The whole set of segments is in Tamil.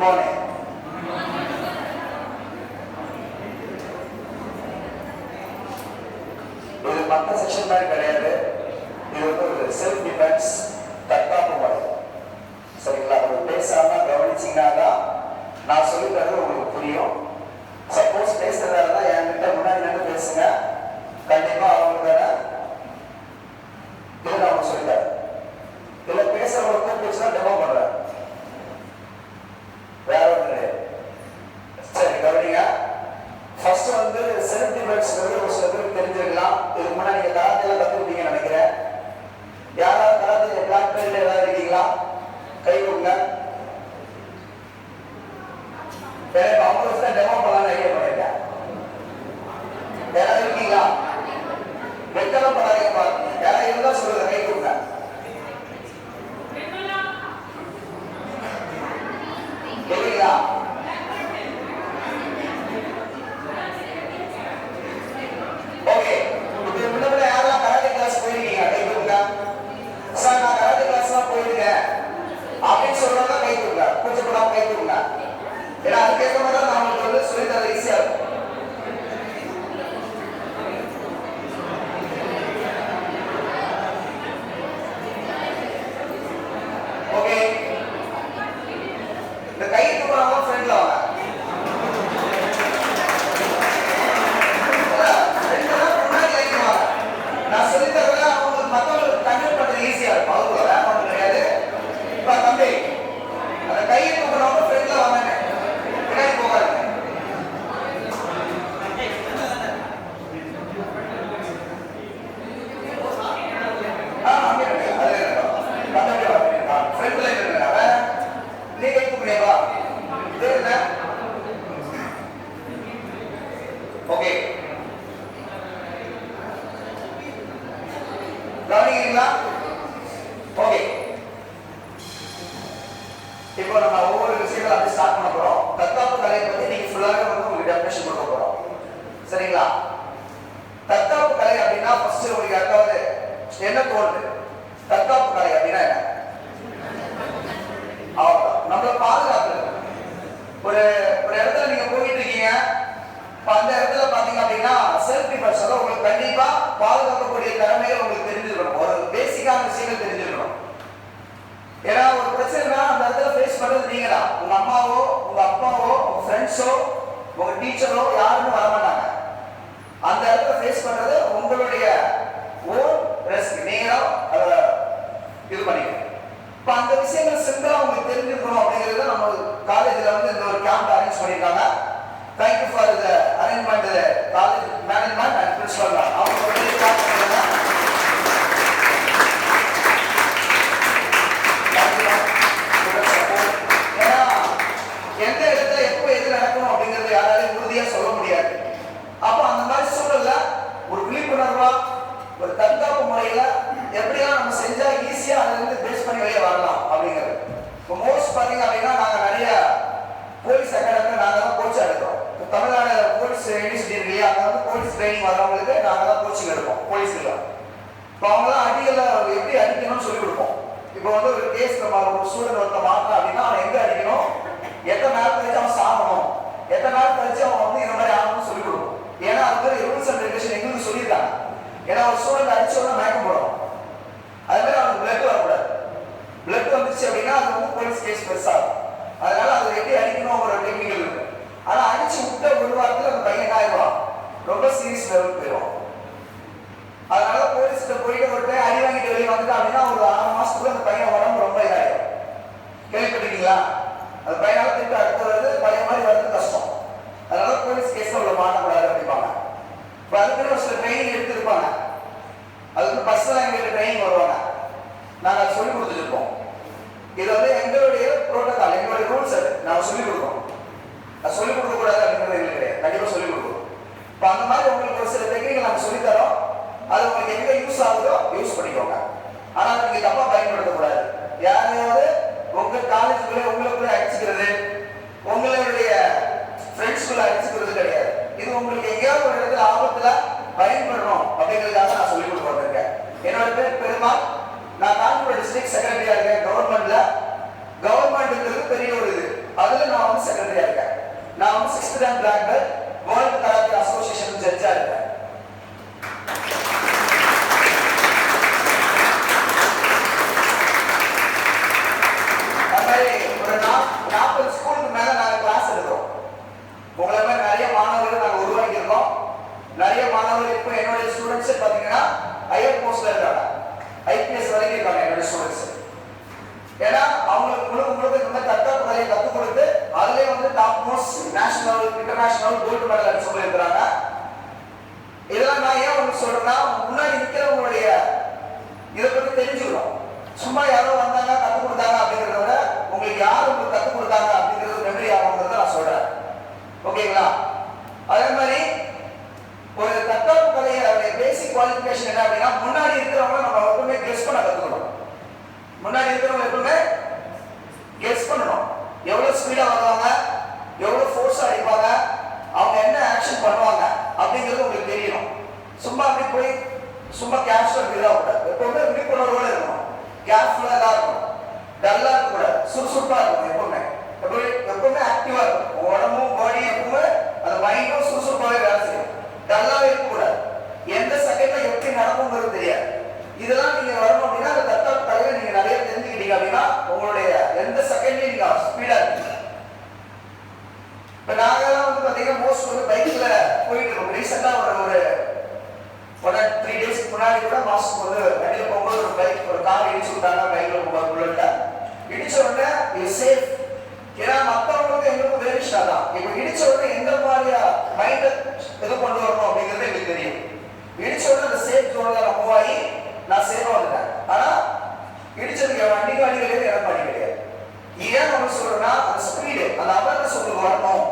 மார்னிங். இது மற்ற செக்ஷன் மாதிரி கிடையாது. இது வந்து ஒரு செல்ஃப் டிஃபென்ஸ் தற்காப்பு முறை. சரிங்களா? அது பேசாம கவனிச்சிங்கன்னா தான் நான் சொல்லி தரது உங்களுக்கு புரியும். சப்போஸ் பேசுறதா இருந்தா என்கிட்ட முன்னாடி நின்று பேசுங்க. கண்டிப்பா அவங்களுக்கான இதை நான் சொல்லித்தரேன். இதுல பேசுறவங்களுக்கு பேசுனா டெமோ பண்றேன். வேற ஒன்று கிடையாது. சரி கவனிங்க. ஃபர்ஸ்ட் வந்து செல்ஃப் டிஃபென்ஸ்ங்கிறது ஒரு சில பேருக்கு தெரிஞ்சிருக்கலாம். இதுக்கு முன்னாடி நீங்க கராத்தேல கத்துக்கிட்டீங்கன்னு நினைக்கிறேன். யாராவது கராத்தே பிளாக் பெல்ட் ஏதாவது இருக்கீங்களா? கை கொடுங்க. எனக்கு 50 டெமோ பண்ணலாம்னு ஐடியா பண்ணிருக்கேன். யாராவது இருக்கீங்களா? வெட்டலாம் பண்ணாதீங்க பாருங்க. யாராவது இருந்தா சொல்லுங்க, கை கொடுங்க. கேட்குறீங்களா? ஓகே. இது முன்னாடி யாரெல்லாம் கராத்தே கிளாஸ் போயிருக்கீங்க? கை கொடுங்க. சார் நான் கராத்தே கிளாஸ்லாம் போயிருக்கேன் அப்படின்னு சொல்றவங்க கை கொடுங்க. கூச்சப்படாம கை கொடுங்க. ஏன்னா அதுக்கேற்ற மாதிரி தான் நம்மளுக்கு வந்து சொல்லி தர ஈஸியா இருக்கும். ஓகே. இந்த கை தூக்குறவங்க ஃப்ரெண்ட்ல வாங்க. முன்னாடி லைன் வாங்க. நான் சொல்லி தரல அவங்களுக்கு மற்றவங்களுக்கு கன்வெர்ட் பண்றது ஈஸியா இருக்கும். அதுக்குள்ள வேற ஒன்றும் கிடையாது. இப்ப தம்பி அந்த கையை தூக்குறவங்க ஃப்ரெண்ட்ல வாங்க. பின்னாடி போகாது. ஓகே கவனிக்கிறீங்களா? ஓகே. இப்போ நம்ம ஒவ்வொரு விஷயங்களும் அப்படி ஸ்டார்ட் பண்ண போறோம். தற்காப்பு கலையை பத்தி நீங்க ஃபுல்லாவே வந்து உங்களுக்கு டெஃபினேஷன் கொடுக்க போறோம். சரிங்களா? தற்காப்பு கலை அப்படின்னா ஃபர்ஸ்ட் உங்களுக்கு யாருக்காவது என்ன தோணுது? தற்காப்பு கலை அப்படின்னா என்ன? அவ்வளவுதான். நம்மளை பாதுகாக்கிறது. ஒரு இடத்துல நீங்க போயிட்டு இருக்கீங்க. அந்த இடத்துல பாத்தீங்க அப்படின்னா செல்ஃப் டிஃபென்ஸ் உங்களுக்கு கண்டிப்பா பாதுகாக்கக்கூடிய திறமைகள் உங்களுக்கு தெரிஞ்சிருக்கணும். ஒரு பேசிக்கான விஷயங்கள் தெரிஞ்சிருக்கணும். ஏன்னா ஒரு பிரச்சனைனா அந்த இடத்துல ஃபேஸ் பண்றது நீங்க தான். உங்க அம்மாவோ உங்க அப்பாவோ உங்க ஃப்ரெண்ட்ஸோ உங்க டீச்சரோ யாருன்னு வர மாட்டாங்க. அந்த இடத்துல ஃபேஸ் பண்றது உங்களுடைய ஓன் ரிஸ்க். நீங்க தான் அதை இது பண்ணிக்கணும். இப்ப அந்த விஷயங்கள் சிம்பிளா உங்களுக்கு தெரிஞ்சிருக்கணும் அப்படிங்கிறத நம்ம காலேஜ்ல வந்து இந்த ஒரு கேம்ப் அரேஞ்ச் பண்ணிருக்காங்க. Thank you for the arrangement, the college management and principal. அவங்க ஒரு கிளாஸ் பண்ணுங்க. ஏன்னா எந்த இடத்துல எப்போ எது நடக்கணும் அப்படிங்கறது யாராலையும் உறுதியா சொல்ல முடியாது. அப்ப அந்த மாதிரி சூழல்ல ஒரு விழிப்புணர்வா ஒரு தற்காப்பு முறையில எப்படிலாம் நம்ம செஞ்சா ஈஸியா அதுல இருந்து பேஸ் பண்ணி வெளியே வரலாம் அப்படிங்கிறது. இப்போ மோஸ்ட் பாத்தீங்க அப்படின்னா நாங்க நிறைய போலீஸ் அகாடமி நாங்க தான் கோச் எடுக்கிறோம். தமிழ்நாடு போலீஸ் யூனிவர்சிட்டி இருக்கு இல்லையா? அங்க வந்து போலீஸ் ட்ரைனிங் வரவங்களுக்கு நாங்க தான் கோச்சிங் எடுப்போம் போலீஸ்ல. இப்போ அவங்களாம் அடிகளை எப்படி அடிக்கணும்னு சொல்லி கொடுப்போம். இப்போ வந்து ஒரு கேஸ் ஒரு ஸ்டூடெண்ட் ஒருத்த மாட்டான் அப்படின்னா அவன் எங்க அடிக்கணும், எத்தனை நாள் கழிச்சு அவன் சாகணும், எத்தனை நாள் கழிச்சு அவன் வந்து இந்த மாதிரி ஆகணும்னு சொல்லி கொடுப்போம். ஏன்னா அது மாதிரி ரூல்ஸ் அண்ட் ரெகுலேஷன் எங்களுக்கு சொல்லியிருக்காங்க. ஏன்னா ஒரு ஸ்டூடெண்ட் அடிச்ச உடனே மயக்கம் போடும். அது மாதிரி அவனுக்கு பிளட் வரக்கூடாது. பிளட் வந்துச்சு அப்படின்னா அது வந்து போலீஸ் கேஸ் பெருசாகும். அதனால அது எப்படி அடிக்கணும் ஒரு டெக்னிக்கல் இருக்கு. ஆனா அடிச்சு விட்ட ஒரு வாரத்துல அந்த பையன் என்ன ஆயிடுவான், ரொம்ப சீரியஸ் லெவலுக்கு போயிடும். அதனால போலீஸ்கிட்ட போயிட்டு ஒரு டைம் அடி வாங்கிட்டு வெளியே வந்துட்டா அப்படின்னா ஒரு 6 மாசத்துக்குள்ள அந்த பையன் உடம்பு ரொம்ப இதாயிடும். கேள்விப்பட்டிருக்கீங்களா? அந்த பையனால திருப்பி அடுத்து வருது பழைய மாதிரி வருது கஷ்டம். அதனால போலீஸ் கேஸ்ல உள்ள மாட்டக்கூடாது அப்படிப்பாங்க. இப்போ அதுக்குன்னு ஒரு சில ட்ரைனிங் எடுத்துருப்பாங்க. அதுக்கு பர்சனலா எங்களுக்கு ட்ரைனிங் வருவாங்க. நாங்கள் அதை சொல்லி கொடுத்துருப்போம். இது வந்து எங்களுடைய புரோட்டோகால், எங்களுடைய ரூல்ஸ். அது நாங்கள் சொல்லிக் கொடுப்போம். அது சொல்லிக் கொடுக்க கூடாது அப்படிங்கிறது எங்களுக்கு கிடையாது. கண்டிப்பா சொல்லிக் கொடுப்போம். இப்போ அந்த மாதிரி உங்களுக்கு ஒரு சில டெக்னிக் நாங்கள் சொல்லித்தரோம். அது உங்களுக்கு எங்க யூஸ் ஆகுதோ யூஸ் பண்ணிக்கோங்க. ஆனா நீங்க தப்பா பயன்படுத்தக்கூடாது. யாரையாவது உங்க காலேஜுக்குள்ள உங்களுக்குள்ள அடிச்சுக்கிறது, உங்களுடைய ஃப்ரெண்ட்ஸ்குள்ள அடிச்சுக்கிறது கிடையாது. இது உங்களுக்கு எங்கேயாவது ஒரு இடத்துல ஆபத்துல பயன்படணும் அப்படிங்கிறதுக்காக நான் சொல்லிக் கொடுக்க வந்திருக்கேன். என்னோட பேர் பெருமாள். நான் காஞ்சிபுரம் டிஸ்ட்ரிக்ட் செக்ரட்டரியா இருக்கேன் கவர்மெண்ட்ல. கவர்மெண்ட்ங்கிறது பெரிய ஒரு இது. அதுல நான் வந்து செக்ரட்டரியா இருக்கேன். நான் வந்து 6th rank black belt world karate association ஜட்ஜா இருக்கேன். அது மாதிரி ஒரு 40 ஸ்கூலுக்கு மேல நாங்க கிளாஸ் எடுக்கிறோம். உங்களை மாதிரி நிறைய மாணவர்கள் நாங்க உருவாக்கியிருக்கோம். நிறைய மாணவர்கள் இப்போ என்னுடைய ஸ்டூடெண்ட்ஸ் பாத்தீங்கன்னா ஹையர் போஸ்ட்ல இருக்காங்க, IPS வரைக்கும் இருக்காங்க என்னுடைய ஸ்டூடெண்ட்ஸ். ஏன்னா அவங்களுக்கு முழுக்க இந்த மாதிரி தற்காப்பு கலையை கற்றுக் கொடுத்து அதுலேயே வந்து top most national international gold medal அடிச்சு சொல்லியிருக்கிறாங்க. இதெல்லாம் நான் ஏன் உங்களுக்கு சொல்றேன்னா, முன்னாடி நிற்கிறவங்களுடைய இதை பற்றி தெரிஞ்சுக்கணும். சும்மா யாரோ வந்தாங்க கற்றுக் கொடுத்தாங்க அப்படிங்கிறத விட உங்களுக்கு யார் உங்களுக்கு கற்றுக் கொடுத்தாங்க அப்படிங்கிறது மெமரி ஆகுங்கிறத நான் சொல்றேன். ஓகேங்களா? அதே மாதிரி ஒரு தற்காப்பு கலையோட பேசிக் குவாலிஃபிகேஷன் என்ன அப்படின்னா, முன்னாடி இருக்கிறவங்க நம்ம எப்பவுமே கெஸ் பண்ண கற்றுக்கணும். முன்னாடி இருக்கிறவங்க எப்பவுமே கெஸ் பண்ணணும். எவ்வளவு ஸ்பீடா வருவாங்க, எவ்வளவு ஃபோர்ஸா அடிப்பாங்க, அவங்க என்ன ஆக்ஷன் பண்ணுவாங்க அப்படிங்கிறது உங்களுக்கு தெரியணும். சும்மா அப்படி போய் சும்மா கேஷுவல் இதாக கூடாது. எப்பவுமே விழிப்புணர்வோட இருக்கணும், கேர்ஃபுல்லா தான் இருக்கணும், டல்லா இருக்கக்கூடாது, சுறுசுறுப்பா இருக்கணும். எப்பவுமே ஆக்டிவா இருக்கும். உடம்பும் பாடி எப்பவுமே அந்த மைண்டும் சுறுசுறுப்பாவே வேலை செய்யும். டல்லாவே இருக்கக்கூடாது. எந்த செகண்ட்ல எப்படி நடக்கும்ங்கிறது தெரியாது. இதெல்லாம் நீங்க வரணும் அப்படின்னா அந்த தற்காப்பு கலையை நீங்க நிறைய தெரிஞ்சுக்கிட்டீங்க அப்படின்னா உங்களுடைய எந்த செகண்ட்லயும் நீங்க ஸ்பீடா இருக்கீங்க. இப்ப நாங்கெல்லாம் வந்து பாத்தீங்கன்னா மோஸ்ட் வந்து பைக்ல போயிட்டு இருக்கோம். ரீசெண்டா ஒரு 3 டேஸ்க்கு முன்னாடி கூட மாஸ்க்கு வந்து வண்டியில போகும்போது ஒரு பைக் ஒரு கார் இடிச்சு விட்டாங்க. பைக்ல போகும்போது புல்லட்ல இடிச்ச உடனே இது சேஃப். ஏன்னா மற்றவங்களுக்கு எங்களுக்கும் வேரிஷா தான். இப்ப இடிச்ச உடனே எந்த மாதிரியா மைண்ட் எது கொண்டு வரணும் அப்படிங்கிறது எங்களுக்கு தெரியும். இடிச்ச உடனே அந்த சேஃப் ஜோன்ல மூவ் ஆகி நான் சேஃபா வந்துட்டேன். ஆனா இடிச்சதுக்கு வண்டிக்கு வண்டி கிடையாது, எனக்கு வண்டி கிடையாது. ஏன் நம்ம சொல்றேன்னா அந்த ஸ்பீடு, அந்த அவேர்னஸ் உங்களுக்கு வரணும்.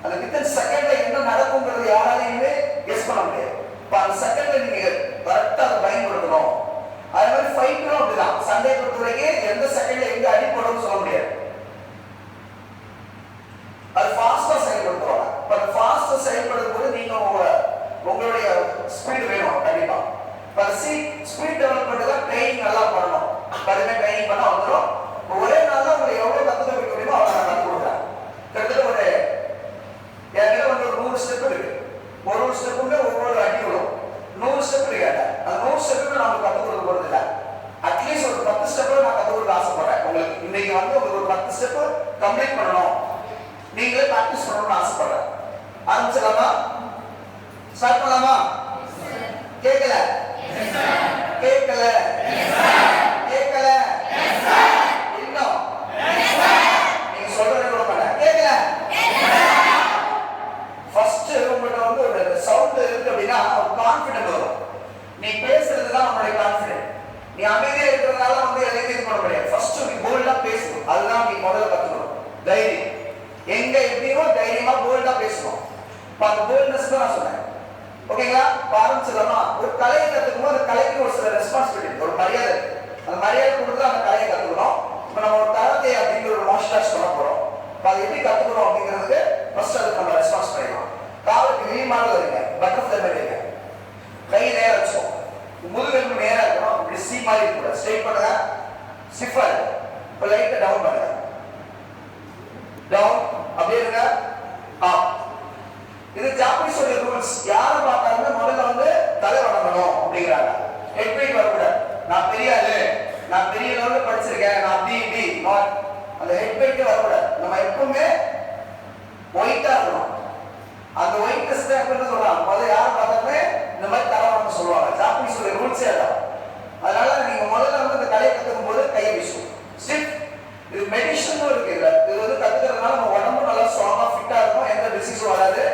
அந்த வித்தின் செகண்ட்ல என்ன நடக்கும்ன்றது யாராலையுமே கெஸ் பண்ண முடியாது. இப்போ அந்த செகண்ட்ல நீங்க கரெக்டா அதை பயன்படுத்தணும். அதே மாதிரி ஃபைட்டும் அப்படிதான். சண்டை பொறுத்த வரைக்கும் எந்த செகண்ட்ல எங்க அடிப்படும் சொல்ல முடியாது. அது ஃபாஸ்டா செயல்படுத்துவாங்க. இப்போ அந்த ஃபாஸ்டா செயல்படும் போது நீங்க உங்களுடைய ஸ்பீடு வேணும் கண்டிப்பா. ஸ்பீட் டெவலப்மெண்ட் தான் ட்ரைனிங் நல்லா பண்ணணும். அதுமே ட்ரைனிங் பண்ண வந்துடும். ஒரே நாள்ல உங்களுக்கு எவ்வளவு கத்துக்க வைக்க முடியுமோ அவ்வளவு நான் கற்றுக் கொடுக்குறேன். கிட்டத்தட்ட என்கிட்ட வந்து ஒரு 100 ஸ்டெப் இருக்கு. ஒரு ஸ்டெப்புமே ஒவ்வொரு அடி விடும். 100 ஸ்டெப் கேட்டேன். அந்த 100 ஸ்டெப்புமே நம்ம கற்றுக் கொடுக்க போறது இல்லை. அட்லீஸ்ட் ஒரு 10 ஸ்டெப்ல நான் கற்றுக் கொடுக்க ஆசைப்படுறேன். உங்களுக்கு இன்னைக்கு வந்து உங்களுக்கு ஒரு 10 ஸ்டெப் கம்ப்ளீட் பண்ணணும், நீங்களே ப்ராக்டிஸ் பண்ணணும்னு ஆசைப்படுறேன். ஆரம்பிச்சிடலாமா? ஸ்டார்ட் பண்ணலாமா? கேட்கல கேட்கல கேட்கல இன்னும் நீங்க சொல்றது கூட பண்ண கேட்கல. ஃபர்ஸ்ட் உங்கள்கிட்ட வந்து ஒரு சவுண்ட் இருக்கு அப்படின்னா ஒரு கான்ஃபிடென்ட் வரும். நீ பேசுறது தான் உன்னுடைய கான்ஃபிடென்ட். நீ அமைதியா இருக்கிறதுனால வந்து எதையும் இது பண்ண முடியாது. ஃபர்ஸ்ட் நீ போல்டா பேசணும். அதுதான் நீ முதல்ல கத்துக்கணும். தைரியம் எங்க எப்படியோ தைரியமா போல்டா பேசணும். அந்த போல்ட்னஸ் தான் நான் சொன்னேன். ஓகேங்களா? ஆரம்பிச்சிடலாமா? ஒரு கலையை கத்துக்கும் போது அந்த கலைக்கு ஒரு சில ரெஸ்பான்சிபிலிட்டி, ஒரு மரியாதை. அந்த மரியாதை கொடுத்து அந்த கலையை கத்துக்கணும். இப்போ நம்ம ஒரு கராத்தே அப்படிங்கிற ஒரு மார்ஷல் ஆர்ட்ஸ் பண்ண போறோம். அதை எப்படி கத்துக்கணும் அப்படிங்கிறதுக்கு ஃபர்ஸ்ட் அதுக்கு நம்ம ரெஸ்பான்ஸ் பண்ணிடலாம். காலுக்கு விழிமாறு வருங்க, பட்டர்ஃப்ளை மாதிரி இருங்க, கை நேரம் வச்சோம், முதுகெலும்பு நேரா இருக்கணும். இப்படி சி மாதிரி இருக்கக்கூடாது. ஸ்ட்ரெயிட் பண்ணுங்க, ஸ்டிஃபா இருக்கு. இப்போ லைட்டா டவுன் பண்ணுங்க, டவுன் அப்படியே இருங்க, அப். இது ஜாப்பனீஸோட ரூல்ஸ். யாரை பார்த்தாலுமே முதல்ல வந்து தலை வணங்கணும் அப்படிங்கிறாங்க. ஹெட் வெயிட் வரக்கூடாது. நான் பெரிய ஆளு, நான் பெரிய லெவலில் படிச்சிருக்கேன், நான் அப்படி நாட், அந்த ஹெட் வெயிட்டே வரக்கூடாது. நம்ம எப்பவுமே ஒயிட்டா இருக்கணும். அந்த ஒயிட்னஸ் தான் எப்படின்னு சொல்றாங்க. முதல்ல யாரை பார்த்தாலுமே இந்த மாதிரி தலை வணங்க சொல்லுவாங்க. ஜாப்பனீஸோட ரூல்ஸே அதான். அதனால நீங்க முதல்ல வந்து இந்த கலையை கத்துக்கும் போது கையை வீசும். ஸ்டிஃப். இது மெடிஷனும் இருக்கு. இது வந்து கத்துக்கிறதுனால நம்ம உடம்பு நல்லா ஸ்ட்ராங்கா ஃபிட்டா இருக்கும், எந்த டிசீஸும் வராது.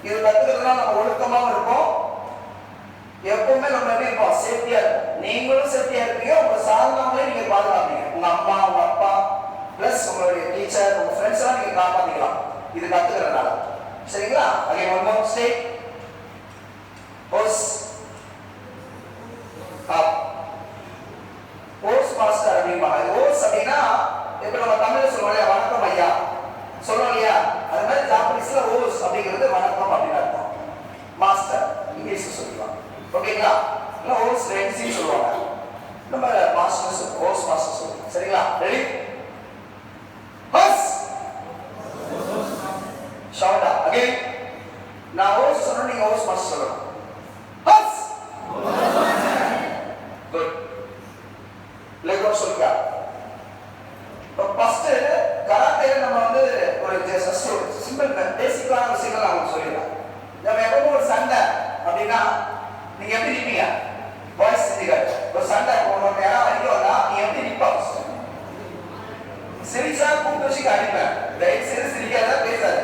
இது கத்துக்கிறதுனால நம்ம ஒழுக்கமாவும் இருப்போம். எப்பவுமே நம்ம எப்படி இருப்போம்? சேஃப்டியா இருக்கும். நீங்களும் சேஃப்டியா இருப்பீங்க, உங்க சார்ந்தவங்களே நீங்க பாதுகாப்பீங்க. உங்க அம்மா, உங்க அப்பா, பிளஸ் உங்களுடைய டீச்சர், உங்க ஃப்ரெண்ட்ஸ் எல்லாம் நீங்க காப்பாத்திக்கலாம் இது கத்துக்கிறதுனால. சரிங்களா? Again one more state. Pose up. Pose master அப்படிம்பாங்க. ஓஸ் அப்படின்னா இப்ப நம்ம தமிழ்ல சொல்லுவோம் வணக்கம் ஐயா சொல்றோம் இல்லையா, அது மாதிரி ஜாப்பனீஸ்ல ஓஸ் அப்படிங்கிறது வணக்கம் அப்படின்னு அர்த்தம். மாஸ்டர் இங்கிலீஷ்ல சொல்லுவாங்க. ஓகேங்களா? இல்ல ஓஸ் ரென்சி சொல்லுவாங்க. நம்ம மாஸ்டர் ஓஸ் மாஸ்டர் சொல்லுவோம். சரிங்களா? ரெடி? ஹஸ் சொல்லுங்க. இப்போ ஃபர்ஸ்ட் கராத்தேல நம்ம வந்து ஒரு ஜஸ்ட் சிம்பிள் பேசிக்கான விஷயங்கள் நான் சொல்லிடுறேன். நம்ம எப்பவும் ஒரு சண்டை அப்படின்னா நீங்க எப்படி நிற்பீங்க? பாய்ஸ் செஞ்சுக்காரு ஒரு சண்டை போனோம் யாராவது அடிக்கவா நீ எப்படி நிற்பா? சிரிச்சா கூப்பிட்டு வச்சுக்க அடிப்பேன். தயவு செய்து சிரிக்காத பேசாது.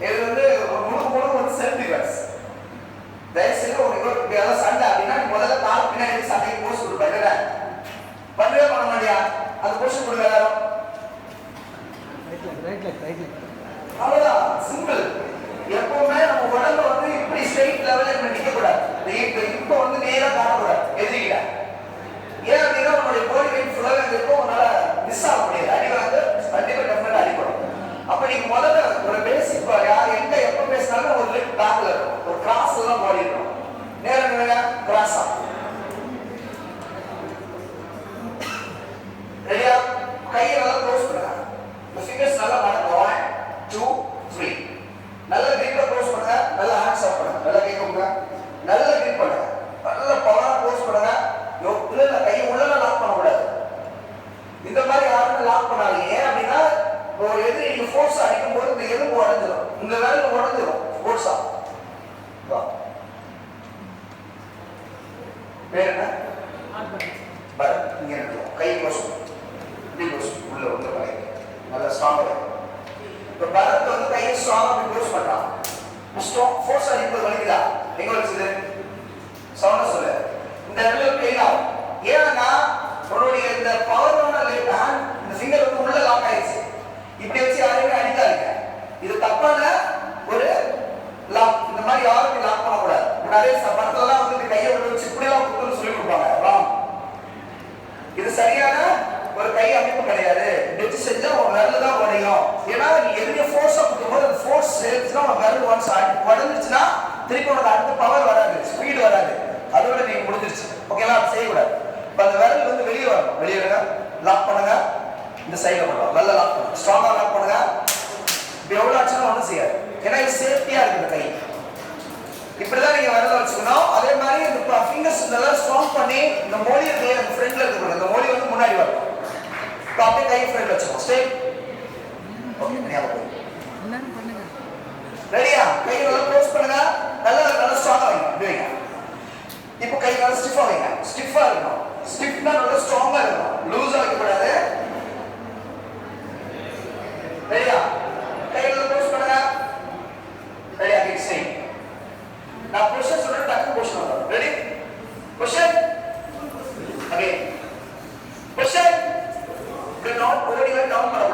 இது வந்து ஒரு முழுக்க வந்து செல்ஃப் டிஃபென்ஸ். தயவு செய்து உங்களுக்கு ஏதாவது சண்டை அப்படின்னா முதல்ல கால் பின்னாடி சண்டைக்கு போஸ்ட் கொடுப்பேன். பண்ணவே பண்ண மாட்டியா? அது போஸ்ட் கொடுங்க எல்லாரும். அவ்வளவுதான், சிம்பிள். எப்பவுமே நம்ம உடம்ப வந்து இப்படி ஸ்ட்ரெயிட் லெவல்ல இப்படி நிக்க கூடாது. இப்ப வந்து நேரா காணக்கூடாது எதிரிக்கிட்ட. ஏன் அப்படின்னா நம்மளுடைய பாடி வெயிட் ஃபுல்லாக இருக்கும், அதனால மிஸ் ஆக முடியாது. அடி வந்து கண்டிப்பா டெஃபினட்டா அடிப்படும். அப்ப நீங்க முதல்ல ஒரு பேசிக் யார் எங்க எப்ப பேசினாலும் ஒரு லிஃப்ட் பேக்ல இருக்கும், ஒரு கிராஸ் எல்லாம் பாடி இருக்கும். நேரம் கிராஸ் ஆகும். ரெடியா? கையை நல்லா க்ளோஸ் பண்ணுங்க. இந்த ஃபிங்கர்ஸ் நல்லா மடங்க. 1 2 3. நல்ல கிரிப்பா க்ளோஸ் பண்ணுங்க. நல்ல ஹேண்ட்ஸ் ஆஃப் பண்ணுங்க. நல்ல கை கொடுங்க. நல்ல கிரிப் பண்ணுங்க. நல்ல பவரா க்ளோஸ் பண்ணுங்க. இல்ல கை உள்ளல லாக் பண்ண கூடாது. இந்த மாதிரி யாரும் லாக் பண்ணாதீங்க. ஏன் அப்படின்னா ஒரு எதிரி நீங்க ஃபோர்ஸ் அடிக்கும் போது இந்த எலும்பு உடைஞ்சிடும், இந்த விரல் உடைஞ்சிடும் ஃபோர்ஸா. பேர் என்ன? பரத். இங்க கை க்ளோஸ் உள்ள உள்ள கை நல்லா ஸ்ட்ராங்கா. இப்ப பரத் வந்து கையை ஸ்ட்ராங்கா க்ளோஸ் பண்றான். ஸ்ட்ராங் ஃபோர்ஸ் அடிக்கும்போது வலிக்குதா? எங்க வலிக்குது? சவுண்ட் சொல்லு. இந்த இடத்துல பெயின் ஆகும். ஏன்னா உன்னுடைய இந்த பவரான லெஃப்ட் ஹேண்ட் இந்த ஃபிங்கர் வந்து உள்ள லாக் ஆயிடுச்சு. இப்படி வச்சு யாரையுமே அடிக்காதீங்க. இது தப்பான ஒரு லாக். இந்த மாதிரி யாருமே லாக் பண்ணக்கூடாது. நிறைய படத்துலலாம் வந்து கையை உள்ள வச்சு இப்படிலாம் குத்துன்னு சொல்லி கொடுப்பாங்க. ராங். இது சரியான ஒரு கை அமைப்பு கிடையாது. வச்சு செஞ்சா உன் விரல் தான் உடையும். ஏன்னா நீ எதிரியை ஃபோர்ஸா குத்தும்போது அந்த ஃபோர்ஸ் சேர்த்துனா உன் விரல் ஒன்ஸ் உடஞ்சிச்சுன்னா திருப்பி உனக்கு அடுத்த பவர் வராது, ஸ்பீடு வராது. அதோட நீங்க முடிஞ்சிருச்சு. ஓகேவா? அது செய்யக்கூடாது. இப்போ அந்த விரல் வந்து வெளியே வரணும். வெளியே விடுங்க. லாக் பண்ணுங்க. இந்த சைடில் பண்ணுவோம். நல்லா லாக் பண்ணுங்க. ஸ்ட்ராங்கா லாக் பண்ணுங்க. இப்போ எவ்வளோ ஆச்சுன்னா ஒன்றும் செய்யாது. ஏன்னா இது சேஃப்டியா இருக்குது கை. இப்படிதான் நீங்க விரல வச்சுக்கணும். அதே மாதிரி இந்த ஃபிங்கர்ஸ் நல்லா ஸ்ட்ராங் பண்ணி இந்த மோலி இருக்கு, அந்த ஃப்ரண்ட்ல இருக்கு. இந்த மோலி வந்து முன்னாடி வரும். இப்போ அப்படியே கை ஃப்ரண்ட் வச்சுக்கணும். ஸ்ட்ரெயிட். ஓகே, ஞாபகம் பண்ணுங்க. ரெடியா? கை நல்லா க்ளோஸ் பண்ணுங்க. நல்லா நல்லா ஸ்ட்ராங்கா வைங்க. இப்படி வைங்க. இப்போ கை நல்லா ஸ்டிஃபா வைங்க. ஸ்டிஃபா இருக்கணும். ஸ்டிஃப்னா நல்லா ஸ்ட்ராங்கா இருக்கணும். லூஸா வைக்க கூடாது. ரெடியா? கை நல்லா க்ளோஸ் பண்ணுங்க. ரெடியா? கை ஸ்ட்ரெயிட். நான் பொசிஷன் சொல்றேன், டக்கு பொசிஷன் வரும். Ready? Position. Again. Position. To not ஓடி டவுன் பண்ண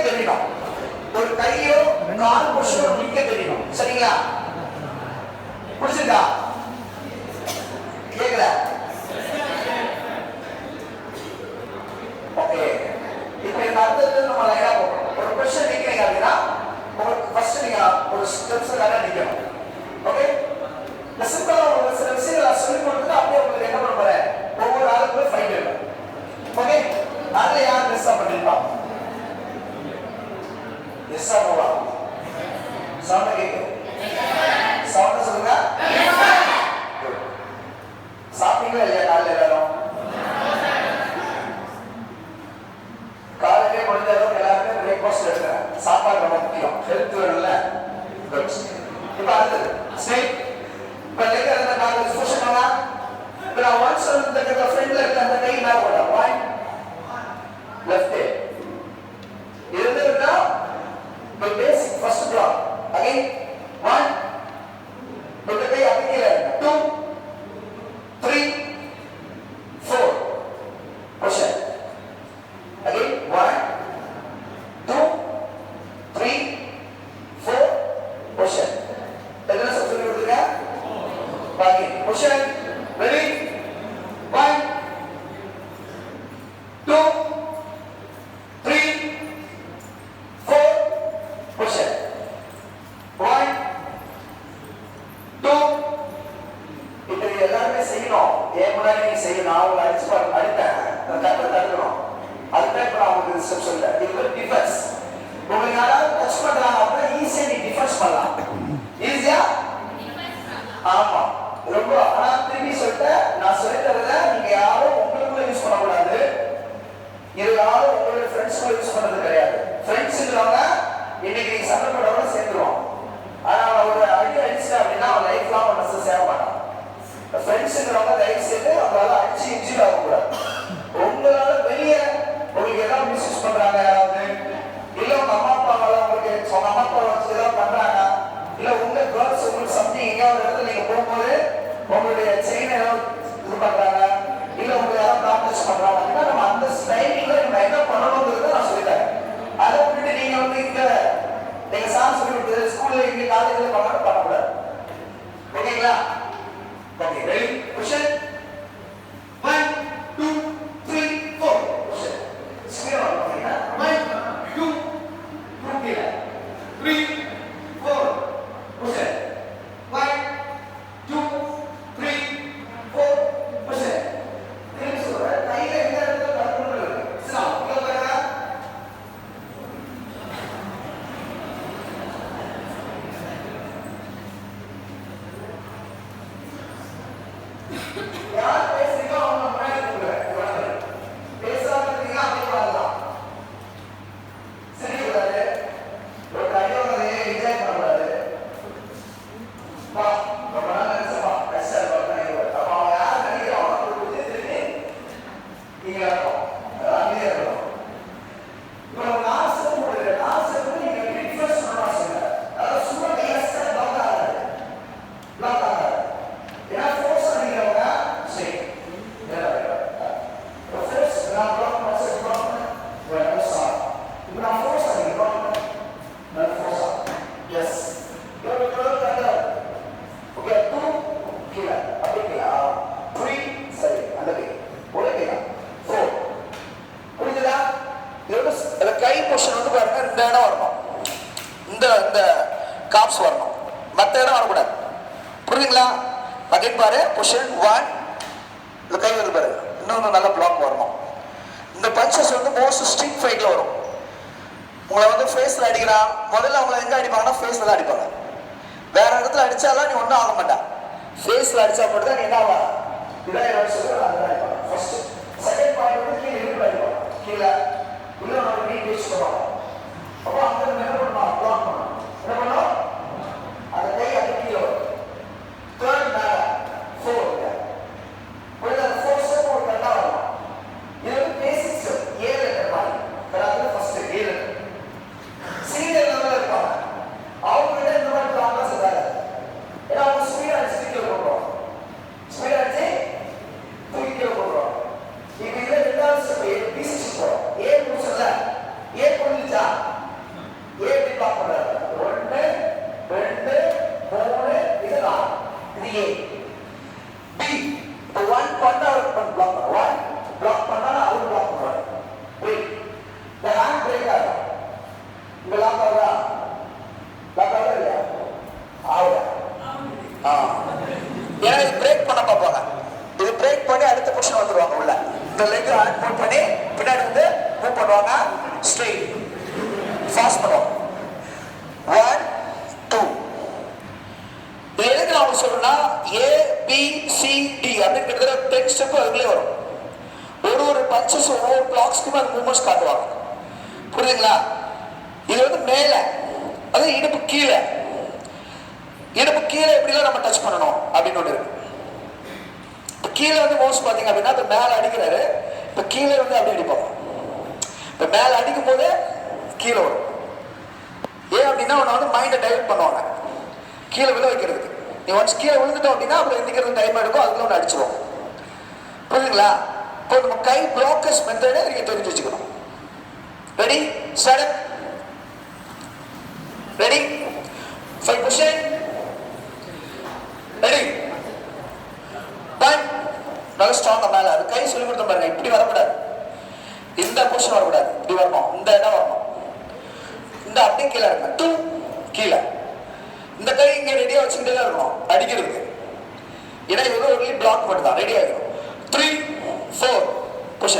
தெரியணும், ஒரு கையோ கால் பொசிஷனோ நிக்க தெரியணும். சரிங்களா? புரிஞ்சுதா? கேக்குதா? ஓகே. இப்போ இந்த அர்த்தத்துல நம்ம லைனா போறோம். ஒரு பொசிஷன் நிக்கிறீங்க அப்படின்னா உங்களுக்கு ஃபர்ஸ்ட் நீங்க ஒரு ஸ்டெப்ஸ் லைனா நிக்கணும். ஓகே? இந்த சிம்பிளா ஒரு சில விஷயங்களை சொல்லி கொடுத்துட்டு அப்படியே உங்களுக்கு என்ன பண்ண போறேன், ஒவ்வொரு ஆளுக்கும் ஃபைட் இருக்கும். ஓகே? அதுல யார் மிஸ் பண்ணிருப்பா? எஸ் ஆர் நோவா? சவுண்ட் கேக்குது? சவுண்ட் சொல்லுங்க. சாப்பிட்டீங்களா இல்லையா காலையில் எல்லாரும்? காலையிலே முடிஞ்ச அளவுக்கு எல்லாருமே பிரேக்ஃபாஸ்ட் எடுக்கிறேன். சாப்பாடு ரொம்ப முக்கியம், ஹெல்த் வேணும்ல. இப்போ அடுத்தது ஸ்னேக். இப்போ லெக் அந்த கால் ஸ்போஷன் பண்ணா இப்போ நான் ஒன்ஸ் இந்த ஃப்ரெண்ட்ல இருக்க அந்த கை மேலே போட்டேன். ஒன் லெஃப்ட் இருந்துட்டா இப்போ basic first block. Again one இந்த கை அப்படியே டூ 3 4 push-up. Again 1 2 3 4 push-up. எத்தனை செட் சொல்லி கொடுத்துருங்க? பாக்கி push-up. Ready? 1 2 3 4 push-up. 1 2 இப்போ எல்லாருமே செய்யணும். ஏன் முன்னாடி நீங்க செய்யணும், அவங்க அடிச்சு அடிப்பேன், கரெக்டாக தடுக்கணும். அதுதான் இப்போ நான் உங்களுக்கு ஸ்டெப் சொல்றேன். இது ஒரு டிஃபென்ஸ். உங்களுக்கு யாராவது டச் பண்றாங்க அப்படின்னா ஈஸியா நீ டிஃபென்ஸ் பண்ணலாம். ஈஸியா? ஆமா. ரொம்ப ஆனா திரும்பி சொல்லிட்டேன், நான் சொல்லி தரத நீங்க யாரும் உங்களுக்குள்ள யூஸ் பண்ணக்கூடாது. இது யாரும் உங்களோட ஃப்ரெண்ட்ஸ்க்குள்ள யூஸ் பண்றது கிடையாது. ஃப்ரெண்ட்ஸுங்கிறவங்க இன்னைக்கு நீங்க சண்டை போடுறவங்க சேர்ந்துருவான். ஆனா ஒரு அடி அடிச்சுட்டா அப்படின்னா அவன் லைஃப் லாங் ஒன்று சேர மாட்டான். ஃப்ரெண்ட்ஸுங்கிறவங்க தயவு செய்து அவங்களால அடிச்சு இன்ஜூரி ஆகக்கூடாது. உங்களால வெளியே உங்களுக்கு ஏதாவது மிஸ்யூஸ் பண்றாங்க யாராவது, இல்ல உங்க அம்மா அப்பாவால உங்களுக்கு உங்க அம்மா அப்பா வச்சு ஏதாவது பண்றாங்க, இல்ல உங்க கேர்ள்ஸ் உங்களுக்கு சம்திங் எங்கேயாவது இடத்துல நீங்க போகும்போது உங்களுடைய செயின் ஏதாவது இது பண்றாங்க, இல்ல உங்களுக்கு யாராவது ப்ராக்டிஸ் பண்றாங்க அப்படின்னா நம்ம அந்த ஸ்டைலிங்ல நம்ம என்ன பண்ணணுங்கிறத நான் சொல்லித்தரேன். அதை விட்டுட்டு நீங்க வந்து இங்க நீங்க சார் சொல்லி கொடுத்தது ஸ்கூல்ல இங்க காலேஜ்ல பண்ணக்கூடாது. ஓகேங்களா? Okay, ready? Push it. 1 2 3 4 push it. Speed on, okay? 1 2 3 4 push it. 1 2 3 4 push it. திரும்பி சொல்றேன், கையில எந்த இடத்துல கரெக்ட் இருக்கு. சரி, இங்க பாருங்க. யார் பேசுறீங்க அவங்க முன்னாடி கொடுக்குறேன். பேசாம இருக்கீங்க அப்படியே வரலாம். சரி கூடாது, ஒரு கையோட என்ஜாய் பண்ணக்கூடாது. ரொம்ப நாள் நினைச்சப்பா கஷ்டம் அப்ப அவன் யார் நினைக்கிறான் கொடுத்து திரும்பி நீங்க இருக்கணும், அமைதியா இருக்கணும். இப்போ நான் சொல்ல முடியல, நான் சொல்றது நீங்க டிஃபரன்ஸ் பண்ணலாம் சொல்லுங்க. அதாவது சும்மா கையாசா பிளாக் ஆகாது, பிளாக் ஆகாது. ஏன்னா ஃபோர்ஸ் பண்ணிக்கிறவங்க சரி ஃபோர்ஸ் நான் பிளாக் பண்ண பிளாக் பண்ண சார் இப்போ நான் ஃபோர்ஸ் பண்ணிக்கிறோம் நான் ஃபோர்ஸா எஸ் ஓகே 2 கீழே அப்படி கீழே 3 சரி அந்த கை ஒரே கை 4 புரிஞ்சுதா? இதோட கை பொசிஷன் வந்து பாருங்க, இந்த இடம் வரணும், இந்த காப்ஸ் வரணும், மற்ற இடம் வரக்கூடாது. புரியுதுங்களா? அகைன் பாரு பொசிஷன் 1 இந்த கை வந்து பாரு, இன்னொன்று நல்ல பிளாக் வரணும். இந்த பஞ்சஸ் வந்து மோஸ்ட் ஸ்ட்ரீட் ஃபைட்ல வரும். உங்களை வந்து ஃபேஸ்ல அடிக்கிறான், முதல்ல அவங்களை எங்க அடிப்பாங்கன்னா ஃபேஸ்ல தான் அடிப்பாங்க. வேற இடத்துல அடிச்சாலாம் நீ ஒன்றும் ஆக மாட்டா. ஃபேஸ்ல அடிச்சா மட்டும் தான் நீ என்ன ஆகலாம், இதான் சொல்லுவாங்க, அதுதான் அடிப்பாங்க. ஃபர்ஸ்ட் செகண்ட் பாயிண்ட் வந்து கீழே இருக்கு அடிப்பாங்க, கீழே இல்லை நம்ம நீ பேஸ் பண்ணுவாங்க. அப்போ அங்க என்ன பண்ணணும், பிளாக் பண்ணணும். என்ன பண்ணணும், அந்த கை அது கீழே வரும். தேர்ட் மேல 4 ஒரு அந்த 4 ஸ்டெப் ஒரு கரெக்டா வரணும். இது வந்து பேசிக் ஸ்டெப் 7 லெட்டர் மாதிரி. அதாவது ஃபர்ஸ்ட் 7 சீனியர் லெவல்ல இருப்பாங்க, அவங்க கிட்ட இந்த மாதிரி ப்ராப்ளம் சொல்றாங்க. ஏன்னா அவங்க ஸ்பீடா அடிச்சு கீழே போடுறோம், ஸ்பீடா அடிச்சு தூக்கி கீழே போடுறோம். இப்போ இதுல ஹேண்ட் மூவ் பண்ணி பின்னாடி வந்து மூவ் பண்ணுவாங்க, ஸ்ட்ரெயிட் ஃபாஸ்ட் பண்ணுவாங்க. 1 2. இது எதுக்கு நான் உங்களுக்கு சொல்றேன்னா A B C D அப்படின்னு கிட்டத்தட்ட 10 ஸ்டெப் அதுக்குள்ளே வரும். ஒரு பஞ்சஸ் ஒவ்வொரு பிளாக்ஸ்க்குமே அந்த மூவ்மெண்ட்ஸ் காட்டுவாங்க. புரியுதுங்களா? இது வந்து மேல, அது இடுப்பு கீழே. இடுப்பு கீழே எப்படிலாம் நம்ம டச் பண்ணணும் அப்படின்னு ஒன்று இருக்கு. இப்போ கீழே வந்து மவுஸ் பார்த்தீங்க அப்படின்னா இப்போ மேலே அடிக்கிறாரு, இப்போ கீழே வந்து அப்படி அடிப்பாங்க. இப்போ மேலே அடிக்கும் போது கீழே வரும். ஏன் அப்படின்னா அவனை வந்து மைண்டை டைவர்ட் பண்ணுவாங்க கீழே விழ வைக்கிறதுக்கு. நீ ஒன்ஸ் கீழே விழுந்துட்டோம் அப்படின்னா அப்புறம் எந்திக்கிறது டைம் எடுக்கும், அதுக்குள்ள ஒன்று அடிச்சிடும். புரியுதுங்களா? இப்போ நம்ம கை பிளாக்கர்ஸ் மெத்தடை நீங்க தெரிஞ்சு வச்சுக்கணும். Ready start. ரெடி 5%. ரெடி 1. நல்ல ஸ்ட்ராங்கா மேல அது கை சொல்லி கொடுத்த பாருங்க. இப்படி வரக்கூடாது, இந்த பொசிஷன் வரக்கூடாது, இப்படி வரணும், இந்த இடம் வரணும், இந்த அப்படியே கீழே இருக்க 2 கீழே. இந்த கை இங்க ரெடியா வச்சுக்கிட்டே தான் இருக்கணும் அடிக்கிறதுக்கு. ஏன்னா இது ஒரு பிளாக் மட்டும் தான் ரெடி ஆகிடும். 3 4 புஷ்.